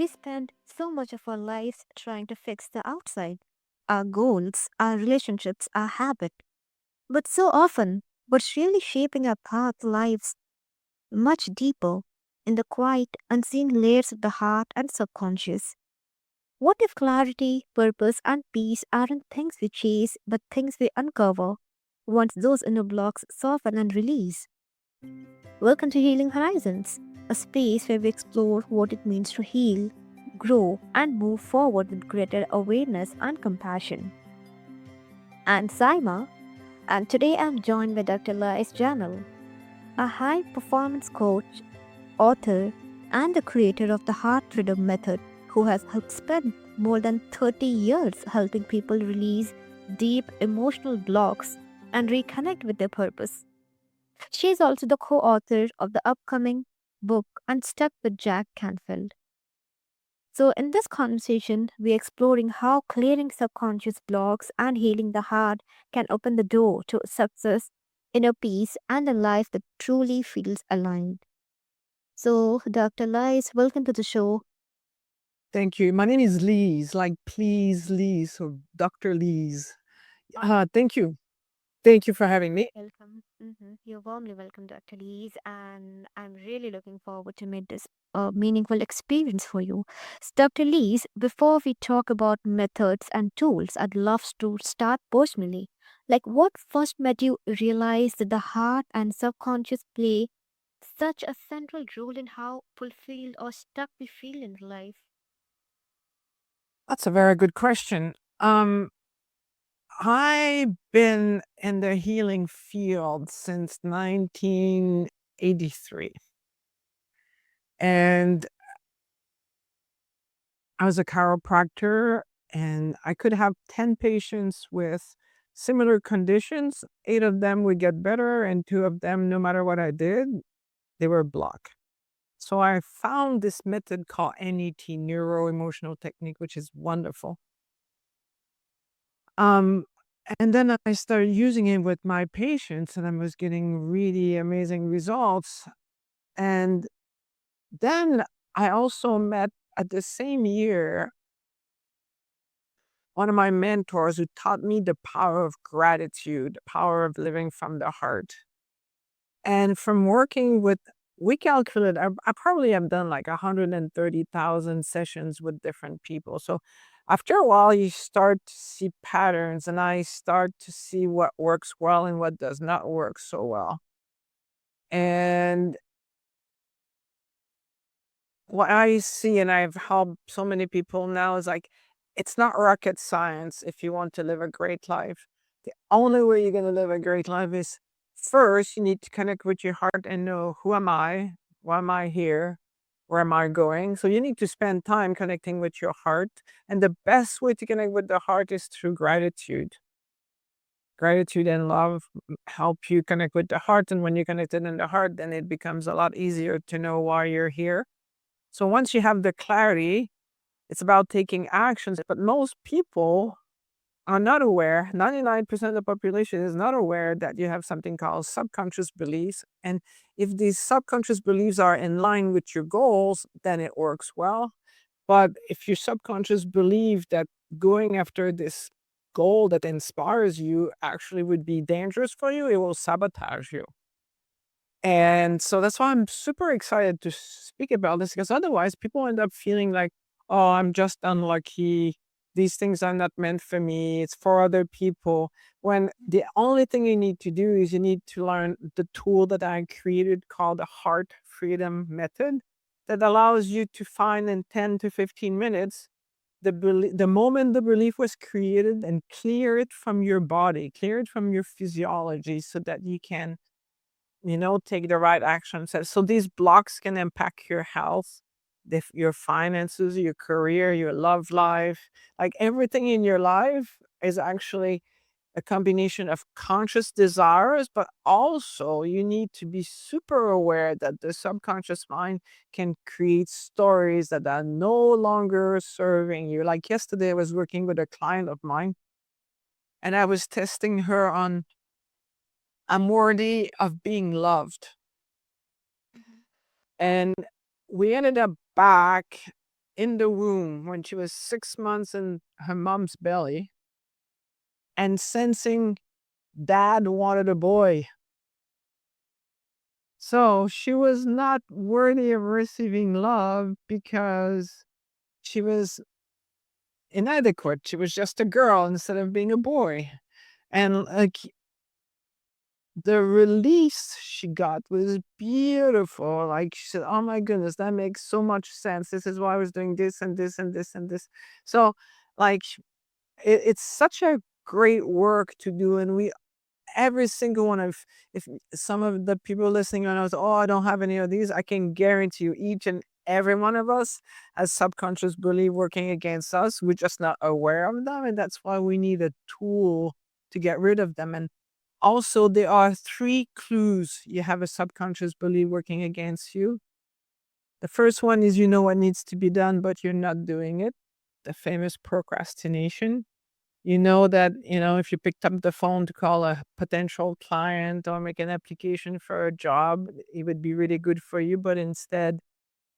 spend so much of our lives trying to fix the outside, our goals, our relationships, our habit. But so often, what's really shaping our path lies much deeper in the quiet, unseen layers of the heart and subconscious. What if clarity, purpose, and peace aren't things we chase, but things we uncover once those inner blocks soften and release? Welcome to Healing Horizons, a space where we explore what it means to heal, grow, and move forward with greater awareness and compassion. I'm Saima, and today I'm joined by Dr. Lise Janelle, a high performance coach, author, and the creator of the Heart Rhythm Method, who has helped spend more than 30 years helping people release deep emotional blocks and reconnect with their purpose. She is also the co author of the upcoming book Unstuck with Jack Canfield. So, in this conversation, we're exploring how clearing subconscious blocks and healing the heart can open the door to success, inner peace, and a life that truly feels aligned. So, Dr. Lice, welcome to the show. Thank you. My name is Lise, like please Lise or Dr. Lise. Thank you. Thank you for having me. Welcome. You're warmly welcome, Dr. Lees, and I'm really looking forward to make this a meaningful experience for you. So, Dr. Lees, before we talk about methods and tools, I'd love to start personally. Like, what first made you realize that the heart and subconscious play such a central role in how fulfilled or stuck we feel in life? That's a very good question. Um, I've been in the healing field since 1983. And I was a chiropractor, and I could have 10 patients with similar conditions. Eight of them would get better, and two of them, no matter what I did, they were blocked. So I found this method called NET, neuro emotional technique, which is wonderful. Um, and then I started using it with my patients, and I was getting really amazing results. And then I also met at the same year one of my mentors who taught me the power of gratitude, the power of living from the heart. And from working with, we calculate, I probably have done like 130,000 sessions with different people. So after a while, you start to see patterns, and I start to see what works well and what does not work so well. And what I see, and I've helped so many people now, is like, it's not rocket science if you want to live a great life. The only way you're going to live a great life is first, you need to connect with your heart and know, who am I? Why am I here? Where am I going? So you need to spend time connecting with your heart. And the best way to connect with the heart is through gratitude. Gratitude and love help you connect with the heart. And when you're connected in the heart, then it becomes a lot easier to know why you're here. So once you have the clarity, it's about taking actions. But most people are not aware, 99% of the population is not aware that you have something called subconscious beliefs. And if these subconscious beliefs are in line with your goals, then it works well. But if your subconscious believe that going after this goal that inspires you actually would be dangerous for you, it will sabotage you. And so that's why I'm super excited to speak about this, because otherwise people end up feeling like, oh, I'm just unlucky. These things are not meant for me. It's for other people. When the only thing you need to do is you need to learn the tool that I created called the Heart Freedom Method, that allows you to find in 10 to 15 minutes the moment the belief was created, and clear it from your body, clear it from your physiology, so that you can take the right action. So these blocks can impact your health, your finances, your career, your love life. Like everything in your life is actually a combination of conscious desires, but also you need to be super aware that the subconscious mind can create stories that are no longer serving you. Like yesterday, I was working with a client of mine, and I was testing her on, I'm worthy of being loved. Mhm. And we ended up back in the womb when she was 6 months in her mom's belly and sensing dad wanted a boy. So she was not worthy of receiving love because she was inadequate. She was just a girl instead of being a boy. And like the release she got was beautiful. Like she said, "Oh my goodness, that makes so much sense. This is why I was doing this and this and this and this." So, like, it's such a great work to do, and we every single one of if some of the people listening right now is, "Oh, I don't have any of these," I can guarantee you, each and every one of us has subconscious belief working against us. We're just not aware of them, and that's why we need a tool to get rid of them. And also, there are three clues you have a subconscious belief working against you. The first one is you know what needs to be done, but you're not doing it. The famous procrastination. You know that, if you picked up the phone to call a potential client or make an application for a job, it would be really good for you. But instead,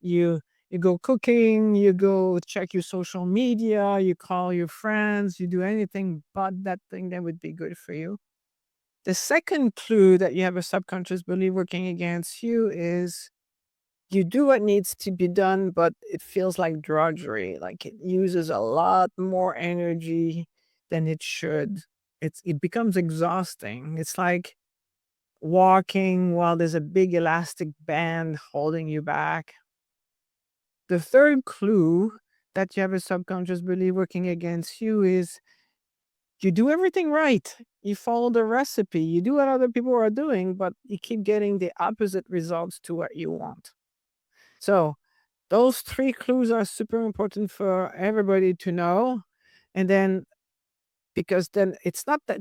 you you go cooking, you go check your social media, you call your friends, you do anything but that thing that would be good for you. The second clue that you have a subconscious belief working against you is you do what needs to be done, but it feels like drudgery. Like it uses a lot more energy than it should. It becomes exhausting. It's like walking while there's a big elastic band holding you back. The third clue that you have a subconscious belief working against you is you do everything right. You follow the recipe. You do what other people are doing, but you keep getting the opposite results to what you want. So, those three clues are super important for everybody to know. And then, because then it's not that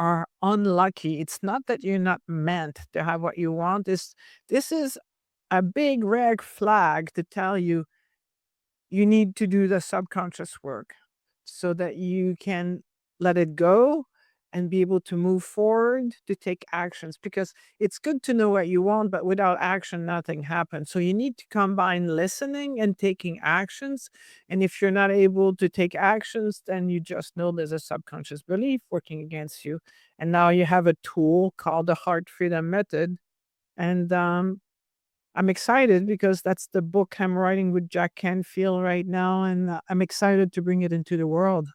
are unlucky. It's not that you're not meant to have what you want. This is a big red flag to tell you you need to do the subconscious work so that you can let it go and be able to move forward to take actions, because it's good to know what you want, but without action nothing happens. So you need to combine listening and taking actions. And if you're not able to take actions, then you just know there's a subconscious belief working against you. And now you have a tool called the heart freedom method. And I'm excited because that's the book I'm writing with Jack Canfield right now, and I'm excited to bring it into the world.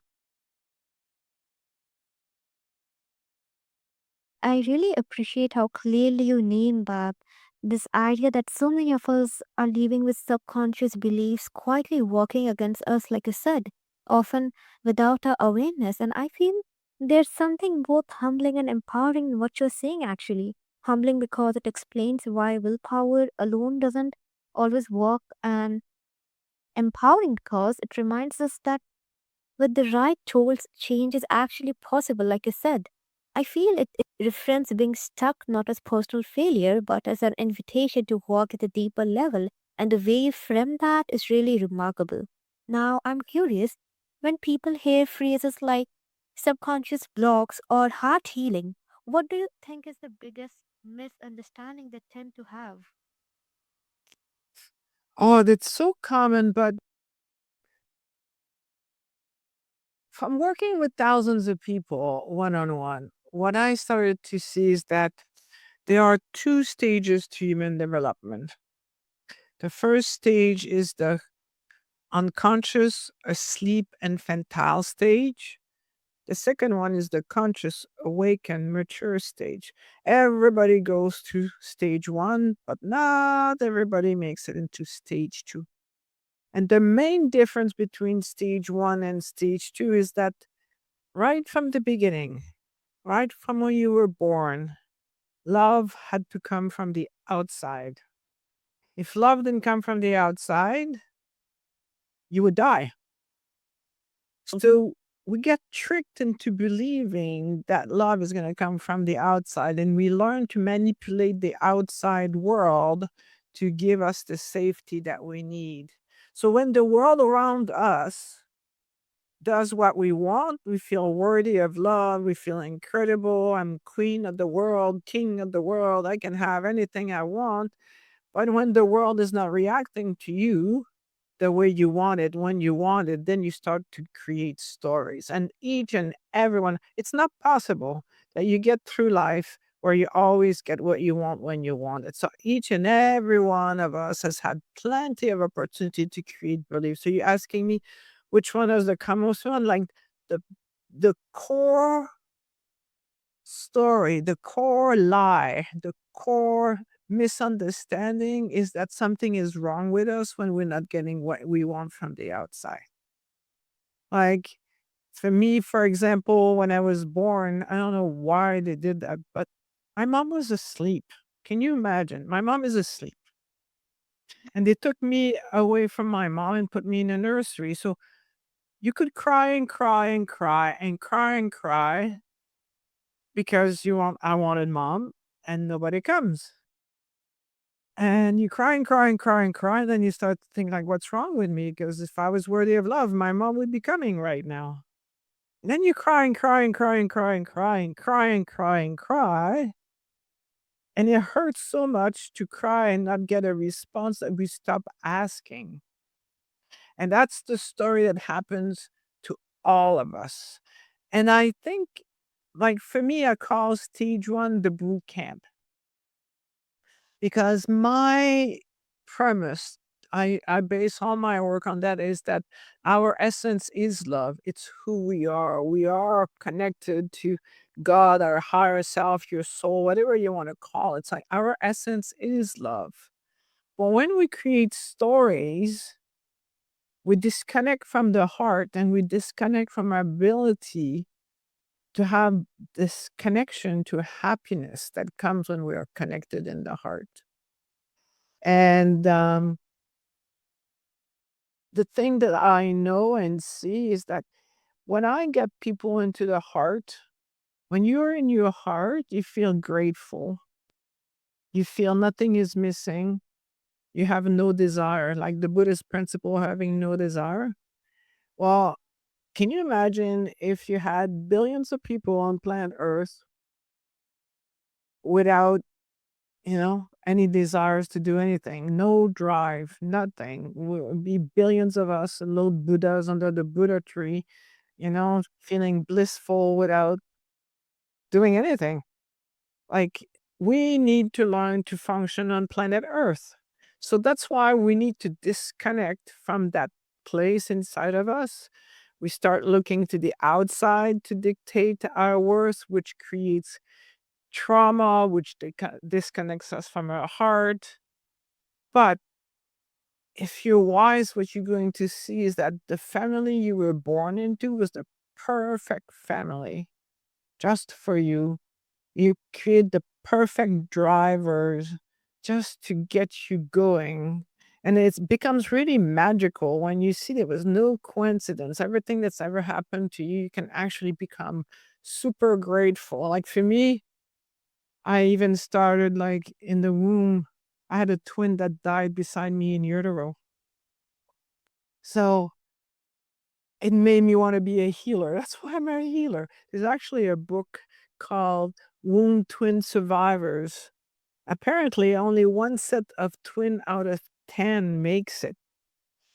I really appreciate how clearly you name, Bob, this idea that so many of us are living with subconscious beliefs quietly working against us, like you said, often without our awareness. And I feel there's something both humbling and empowering in what you're saying, actually. Humbling because it explains why willpower alone doesn't always work, and empowering because it reminds us that with the right tools, change is actually possible, like you said. I feel it reframes being stuck not as personal failure, but as an invitation to walk at a deeper level. And the way you frame that is really remarkable. Now, I'm curious, when people hear phrases like subconscious blocks or heart healing, what do you think is the biggest misunderstanding they tend to have? Oh, that's so common, but from working with thousands of people one on one, what I started to see is that there are two stages to human development. The first stage is the unconscious, asleep, infantile stage. The second one is the conscious, awakened, mature stage. Everybody goes through stage one, but not everybody makes it into stage two. And the main difference between stage one and stage two is that right from the beginning, right from when you were born, love had to come from the outside. If love didn't come from the outside, you would die. So we get tricked into believing that love is going to come from the outside, and we learn to manipulate the outside world to give us the safety that we need. So when the world around us does what we want, we feel worthy of love, we feel incredible. I'm queen of the world, king of the world, I can have anything I want. But when the world is not reacting to you, the way you want it, when you want it, then you start to create stories. And each and everyone, it's not possible that you get through life where you always get what you want when you want it. So each and every one of us has had plenty of opportunity to create beliefs. So you're asking me which one is the commonest one? Like the the core story, the core lie, the core misunderstanding is that something is wrong with us when we're not getting what we want from the outside. Like for me, for example, when I was born, I don't know why they did that, but my mom was asleep. Can you imagine? My mom is asleep. And they took me away from my mom and put me in a nursery. So you could cry and cry and cry and cry and cry because I wanted mom and nobody comes. And you cry and cry and cry and cry, then you start to think like, what's wrong with me? Because if I was worthy of love, my mom would be coming right now. Then you cry and cry and cry and cry and cry and cry and cry and cry. And it hurts so much to cry and not get a response that we stop asking. And that's the story that happens to all of us. And I think, like for me, I call stage one the boot camp because my premise, I base all my work on that, is that our essence is love. It's who we are. We are connected to God, our higher self, your soul, whatever you want to call it. It's like our essence is love. But when we create stories, we disconnect from the heart and we disconnect from our ability to have this connection to happiness that comes when we are connected in the heart. And the thing that I know and see is that when I get people into the heart, when you're in your heart, you feel grateful. You feel nothing is missing. You have no desire, like the Buddhist principle having no desire. Well, can you imagine if you had billions of people on planet Earth without, any desires to do anything, no drive, nothing? Would be billions of us, little Buddhas under the Buddha tree, feeling blissful without doing anything. Like, we need to learn to function on planet Earth. So that's why we need to disconnect from that place inside of us. We start looking to the outside to dictate our worth, which creates trauma, which disconnects us from our heart. But if you're wise, what you're going to see is that the family you were born into was the perfect family just for you. You create the perfect drivers just to get you going. And it becomes really magical when you see there was no coincidence. Everything that's ever happened to you, you can actually become super grateful. Like for me, I even started like in the womb. I had a twin that died beside me in utero. So it made me want to be a healer. That's why I'm a healer. There's actually a book called Wound Twin Survivors. Apparently, only one set of twin out of 10 makes it.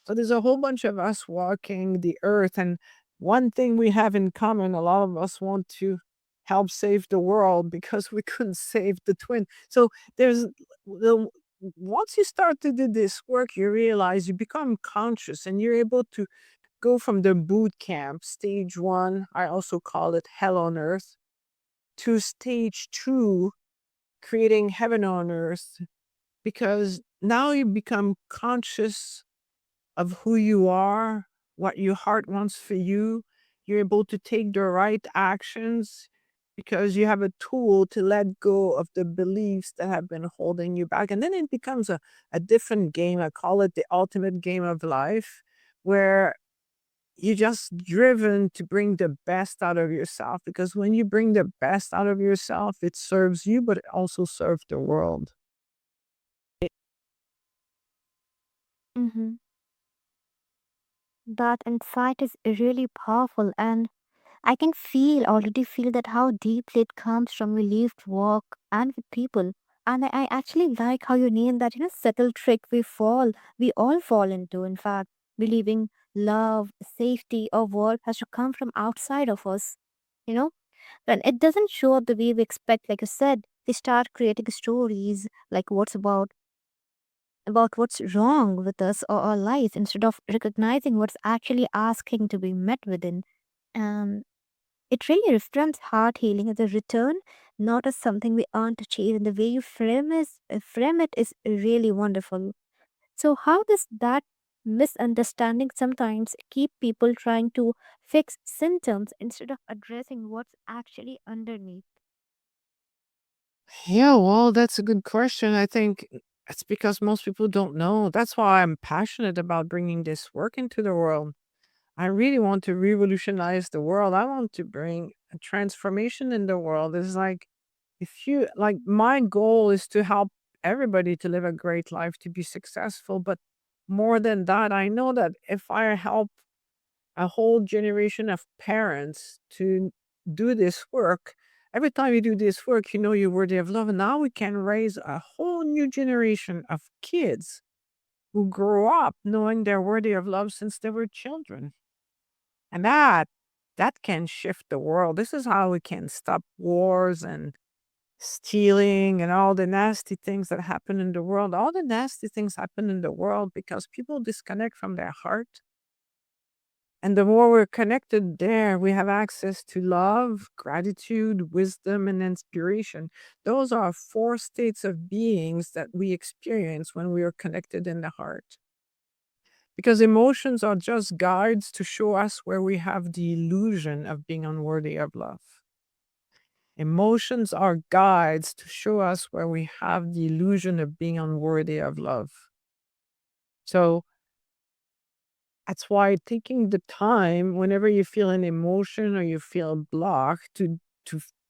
So there's a whole bunch of us walking the earth. And one thing we have in common, a lot of us want to help save the world because we couldn't save the twin. So there's the once you start to do this work, you realize you become conscious and you're able to go from the boot camp, stage one, I also call it hell on earth, to stage two, creating heaven on earth, because now you become conscious of who you are, what your heart wants for you. You're able to take the right actions because you have a tool to let go of the beliefs that have been holding you back. And then it becomes a different game. I call it the ultimate game of life, where you're just driven to bring the best out of yourself, because when you bring the best out of yourself, it serves you, but it also serves the world. Mm-hmm. That insight is really powerful, and I can already feel that how deeply it comes from your lived work and with people. And I actually like how you name that, subtle trick we all fall into, in fact. believing love, safety, or worth has to come from outside of us. You know, when it doesn't show up the way we expect, like I said, they start creating stories like what's about what's wrong with us or our life instead of recognizing what's actually asking to be met within. Um, it really reframes heart healing as a return, not as something we earn to chase. And the way you frame it is really wonderful. So, how does that misunderstanding sometimes keep people trying to fix symptoms instead of addressing what's actually underneath? Yeah, well, that's a good question. I think it's because most people don't know. That's why I'm passionate about bringing this work into the world. I really want to revolutionize the world. I want to bring a transformation in the world. It's like, if you like, my goal is to help everybody to live a great life, to be successful. But more than that, I know that if I help a whole generation of parents to do this work. Every time you do this work, you know you're worthy of love. And now we can raise a whole new generation of kids who grow up knowing they're worthy of love since they were children. And that can shift the world. This is how we can stop wars and stealing and all the nasty things that happen in the world. All the nasty things happen in the world because people disconnect from their heart. And the more we're connected there, we have access to love, gratitude, wisdom, and inspiration. Those are four states of beings that we experience when we are connected in the heart. Because emotions are just guides to show us where we have the illusion of being unworthy of love. Emotions are guides to show us where we have the illusion of being unworthy of love. So that's why taking the time whenever you feel an emotion or you feel blocked to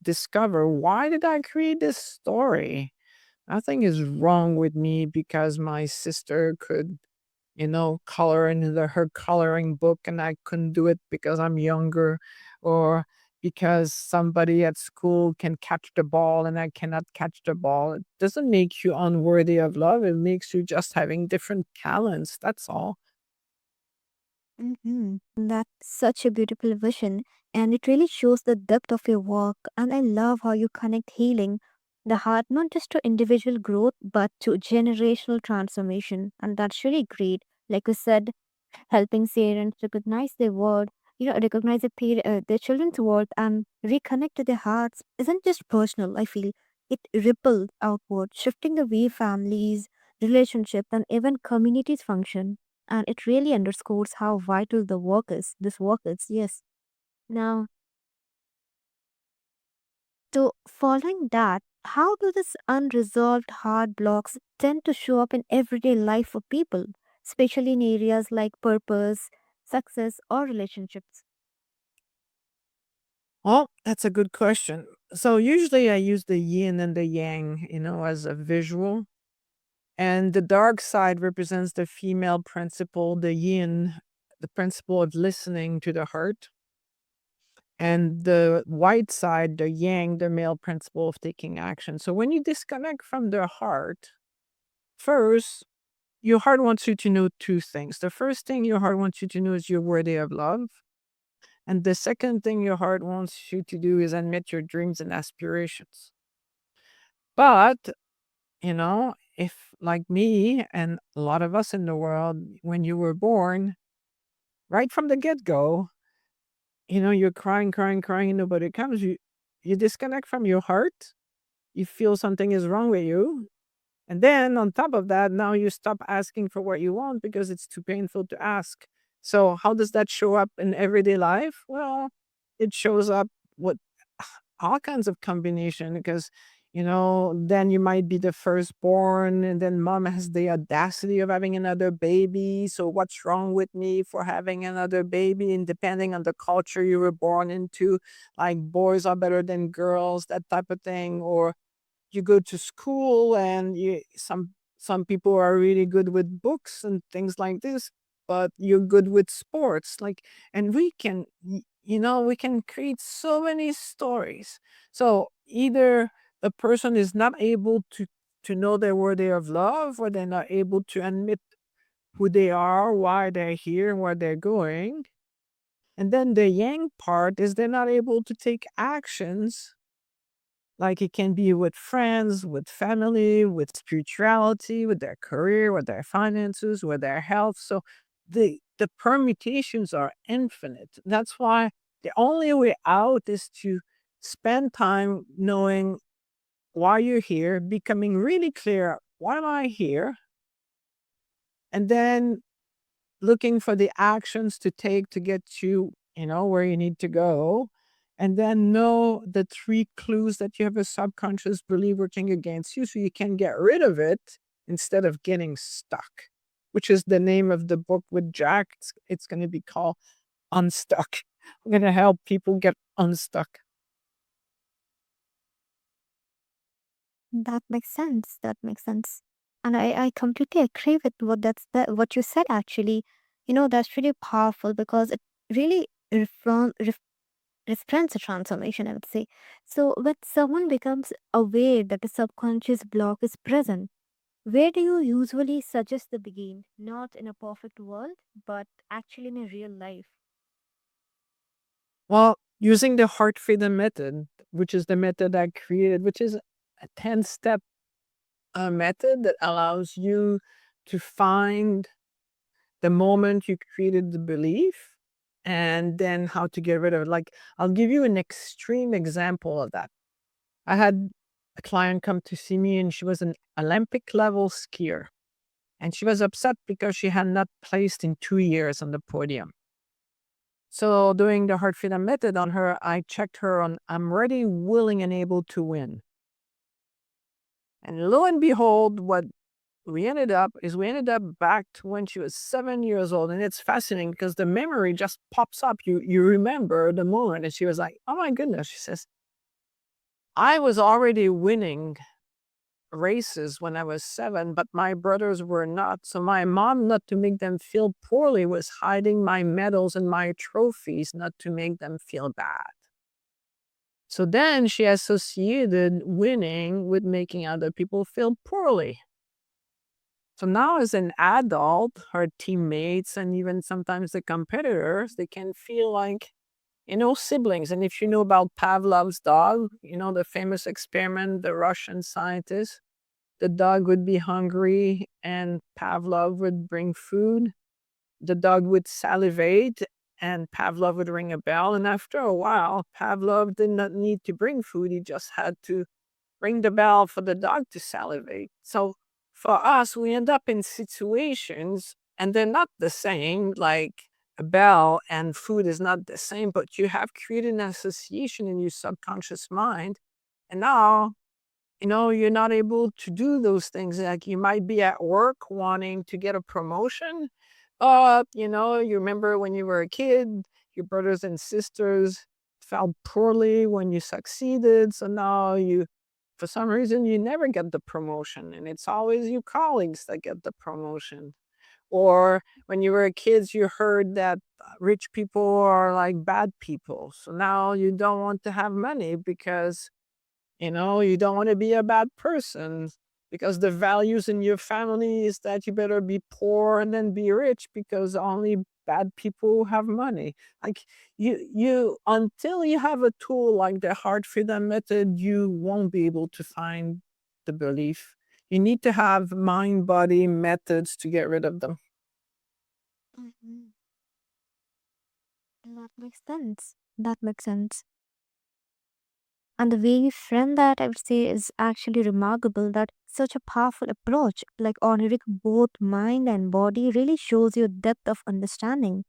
discover, why did I create this story? Nothing is wrong with me because my sister could, color in her coloring book and I couldn't do it because I'm younger, or because somebody at school can catch the ball and I cannot catch the ball. It doesn't make you unworthy of love. It makes you just having different talents. That's all. That's such a beautiful vision, and it really shows the depth of your work. And I love how you connect healing the heart not just to individual growth but to generational transformation. And that's really great. Like you said, helping parents recognize their worth, recognize their children's worth and reconnect to their hearts isn't just personal, I feel. It ripples outward, shifting the way families, relationships, and even communities function. And it really underscores how vital this work is, yes. Now, so following that, how do this unresolved heart blocks tend to show up in everyday life for people, especially in areas like purpose, success, or relationships? Well, that's a good question. So usually I use the yin and the yang, as a visual. And the dark side represents the female principle, the yin, the principle of listening to the heart. And the white side, the yang, the male principle of taking action. So when you disconnect from the heart, first, your heart wants you to know two things. The first thing your heart wants you to know is you're worthy of love. And the second thing your heart wants you to do is admit your dreams and aspirations. But, if like me and a lot of us in the world, when you were born, right from the get go, you're crying, crying, crying, and nobody comes. You disconnect from your heart. You feel something is wrong with you. And then on top of that, now you stop asking for what you want because it's too painful to ask. So how does that show up in everyday life? Well, it shows up what all kinds of combination because then you might be the firstborn and then mom has the audacity of having another baby, so what's wrong with me for having another baby? And depending on the culture you were born into, like boys are better than girls, that type of thing. Or you go to school and some people are really good with books and things like this, but you're good with sports, like, and we can create so many stories. So either the person is not able to know they're worthy of love, or they're not able to admit who they are, why they're here, where they're going. And then the yang part is they're not able to take actions. Like it can be with friends, with family, with spirituality, with their career, with their finances, with their health. So the permutations are infinite. That's why the only way out is to spend time knowing why you're here, becoming really clear, why am I here? And then looking for the actions to take to get you, where you need to go. And then know the three clues that you have a subconscious belief working against you so you can get rid of it instead of getting stuck, which is the name of the book with Jack. It's going to be called Unstuck. I'm going to help people get unstuck. That makes sense. That makes sense. And I completely agree with what you said actually. That's really powerful because it really represents a transformation, I would say. So when someone becomes aware that the subconscious block is present, where do you usually suggest the begin? Not in a perfect world, but actually in a real life. Well, using the heart freedom method, which is the method I created, which is a 10-step method that allows you to find the moment you created the belief and then how to get rid of it. Like, I'll give you an extreme example of that. I had a client come to see me and she was an Olympic level skier. And she was upset because she had not placed in 2 years on the podium. So, doing the heart freedom method on her, I checked her on I'm ready, willing, and able to win. And lo and behold, what we ended up back to when she was 7 years old. And it's fascinating because the memory just pops up. You remember the moment. And she was like, oh my goodness. She says, I was already winning races when I was 7, but my brothers were not. So my mom, not to make them feel poorly, was hiding my medals and my trophies, not to make them feel bad. So then she associated winning with making other people feel poorly. So now, as an adult, her teammates and even sometimes the competitors, they can feel like, siblings. And if you know about Pavlov's dog, the famous experiment, the Russian scientist, the dog would be hungry and Pavlov would bring food. The dog would salivate and Pavlov would ring a bell. And after a while, Pavlov did not need to bring food. He just had to ring the bell for the dog to salivate. So for us, we end up in situations and they're not the same, like a bell and food is not the same, but you have created an association in your subconscious mind. And now, you're not able to do those things. Like you might be at work wanting to get a promotion. You remember when you were a kid, your brothers and sisters felt poorly when you succeeded. So now for some reason, you never get the promotion, and it's always your colleagues that get the promotion. Or when you were kids, you heard that rich people are like bad people. So now you don't want to have money because you don't want to be a bad person because the values in your family is that you better be poor and then be rich because only bad people have money. Like you until you have a tool like the heart freedom method, you won't be able to find the belief. You need to have mind body methods to get rid of them. Mhm. That makes sense. That makes sense. And the way you frame that, I would say, is actually remarkable. That such a powerful approach, like honoring both mind and body, really shows your depth of understanding.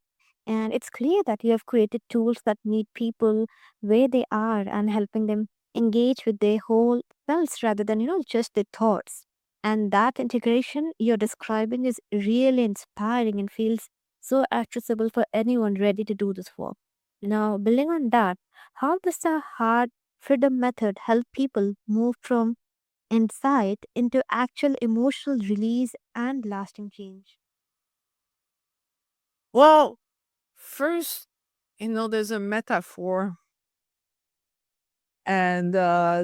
And it's clear that you have created tools that meet people where they are and helping them engage with their whole selves rather than, just their thoughts. And that integration you're describing is really inspiring and feels so accessible for anyone ready to do this work. Now, building on that, how does the hard freedom method help people move from insight into actual emotional release and lasting change? Well, first, there's a metaphor. And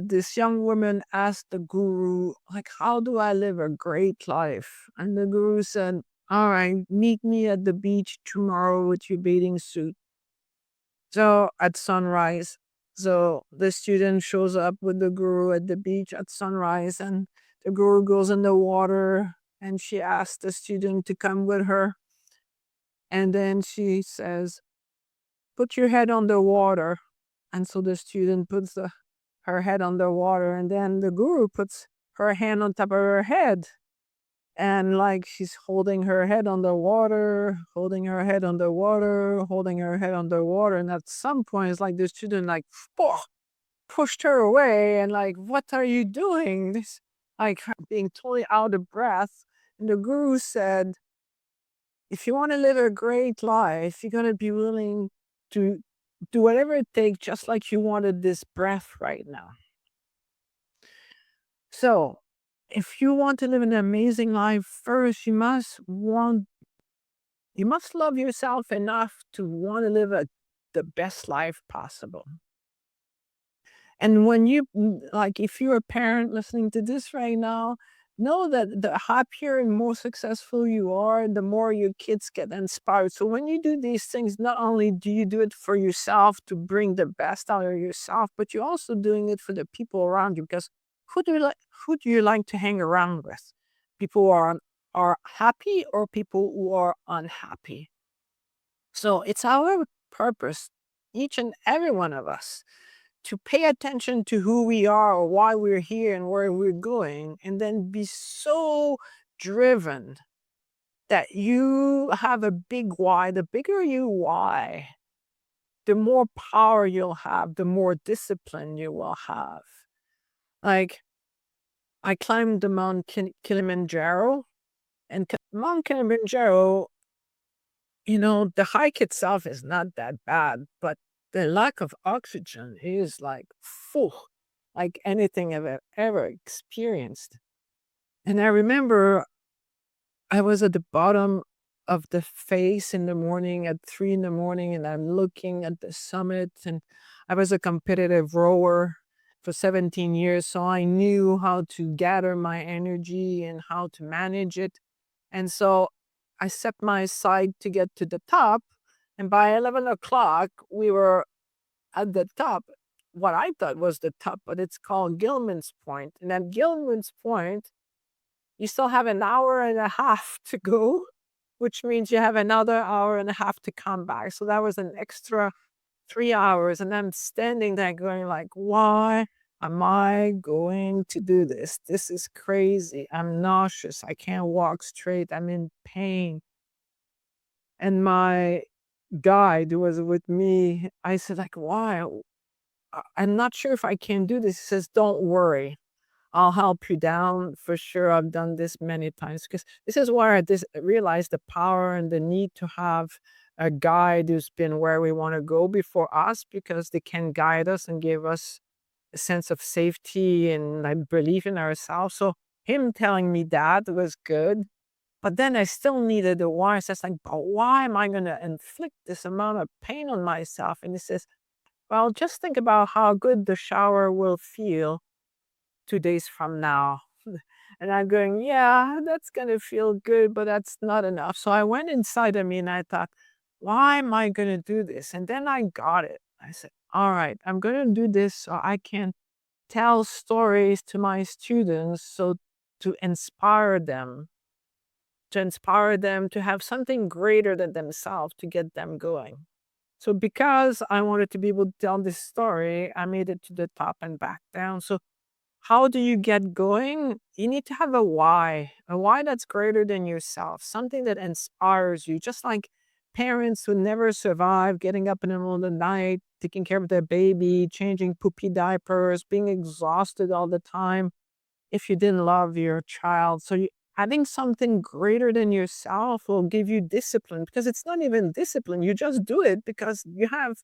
this young woman asked the guru, like, how do I live a great life? And the guru said, All right, meet me at the beach tomorrow with your bathing suit. So at sunrise. So the student shows up with the guru at the beach at sunrise, and the guru goes in the water and she asks the student to come with her. And then she says, put your head on the water. And so the student puts her head on the water, and then the guru puts her hand on top of her head. And like she's holding her head underwater, holding her head underwater, holding her head underwater. And at some point, it's like the student like pushed her away and like, what are you doing? This like her being totally out of breath. And the guru said, if you want to live a great life, you're gonna be willing to do whatever it takes, just like you wanted this breath right now. So if you want to live an amazing life, first you must love yourself enough to want to live the best life possible. And when like, if you're a parent listening to this right now, know that the happier and more successful you are, the more your kids get inspired. So when you do these things, not only do you do it for yourself to bring the best out of yourself, but you're also doing it for the people around you. Because who do you like to hang around with? People who are happy or people who are unhappy? So it's our purpose, each and every one of us, to pay attention to who we are or why we're here and where we're going, and then be so driven that you have a big why. The bigger your why, the more power you'll have, the more discipline you will have. Like, I climbed the Mount Kilimanjaro, and Mount Kilimanjaro, the hike itself is not that bad, but the lack of oxygen is like, phew, like anything I've ever experienced. And I remember I was at the bottom of the face in the morning at 3 in the morning, and I'm looking at the summit. And I was a competitive rower for 17 years, so I knew how to gather my energy and how to manage it. And so I set my side to get to the top. And by 11 o'clock, we were at the top, what I thought was the top, but it's called Gilman's Point. And at Gilman's Point, you still have an hour and a half to go, which means you have another hour and a half to come back. So that was an extra 3 hours. And I'm standing there going like, why am I going to do this? This is crazy. I'm nauseous. I can't walk straight. I'm in pain. And my guide who was with me, I said, like, why? I'm not sure if I can do this. He says, don't worry. I'll help you down for sure. I've done this many times because this is where I realized the power and the need to have a guide who's been where we want to go before us, because they can guide us and give us a sense of safety and like belief in ourselves. So him telling me that was good. But then I still needed a why. So it's like, but why am I going to inflict this amount of pain on myself? And he says, well, just think about how good the shower will feel 2 days from now. And I'm going, yeah, that's going to feel good, but that's not enough. So I went inside of me and I thought, why am I going to do this? And then I got it. I said, all right, I'm going to do this so I can tell stories to my students, so to inspire them, to have something greater than themselves to get them going. So because I wanted to be able to tell this story, I made it to the top and back down. So how do you get going? You need to have a why that's greater than yourself, something that inspires you, just like parents who never survive getting up in the middle of the night, taking care of their baby, changing poopy diapers, being exhausted all the time if you didn't love your child. So having something greater than yourself will give you discipline, because it's not even discipline. You just do it because you have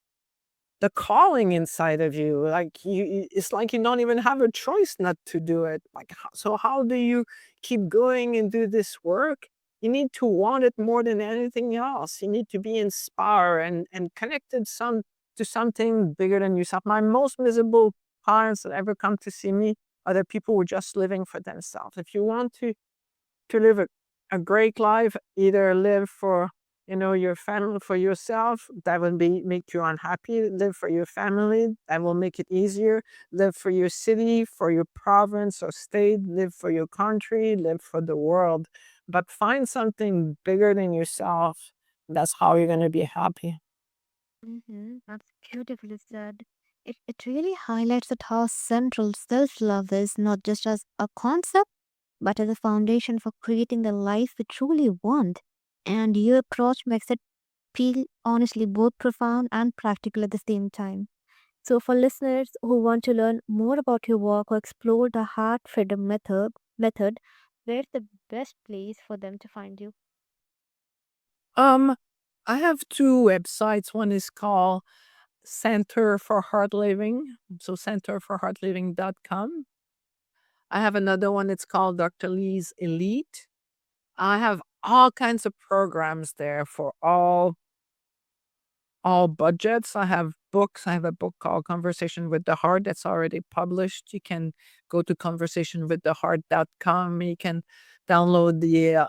the calling inside of you. Like it's like you don't even have a choice not to do it. Like, so how do you keep going and do this work? You need to want it more than anything else. You need to be inspired and connected to something bigger than yourself. My most miserable clients that ever come to see me are the people who are just living for themselves. If you want to live a great life, either live for your family, for yourself, that will be make you unhappy. Live for your family, that will make it easier. Live for your city, for your province or state. Live for your country, live for the world, but find something bigger than yourself. That's how you're going to be happy. That's beautifully said. It really highlights that how central self love is, not just as a concept, but as a foundation for creating the life we truly want. And your approach makes it feel honestly both profound and practical at the same time. So, for listeners who want to learn more about your work or explore the heart freedom method, where's the best place for them to find you? um I have two websites. One is called Center for Heart Living, so centerforheartliving.com. I have another one, it's called Dr. Lee's Elite. I have all kinds of programs there for all budgets. I have books. I have a book called Conversation with the Heart that's already published. You can go to conversationwiththeheart.com. You can download the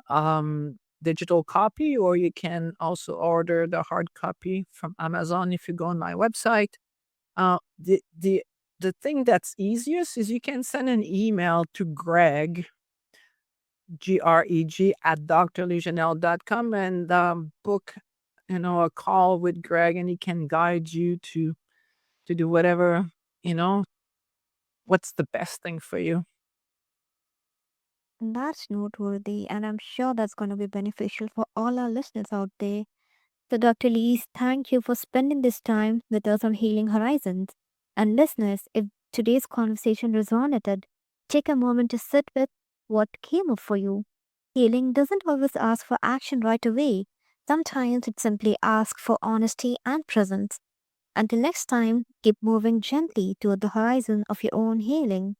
digital copy, or you can also order the hard copy from Amazon if you go on my website. The thing that's easiest is you can send an email to Greg, Greg, at drlejanelle.com, and book, a call with Greg, and he can guide you to do whatever, you know, what's the best thing for you. That's noteworthy, and I'm sure that's going to be beneficial for all our listeners out there. So, Dr. Lees, thank you for spending this time with us on Healing Horizons. And listeners, if today's conversation resonated, take a moment to sit with what came up for you. Healing doesn't always ask for action right away. Sometimes it simply asks for honesty and presence. Until next time, keep moving gently toward the horizon of your own healing.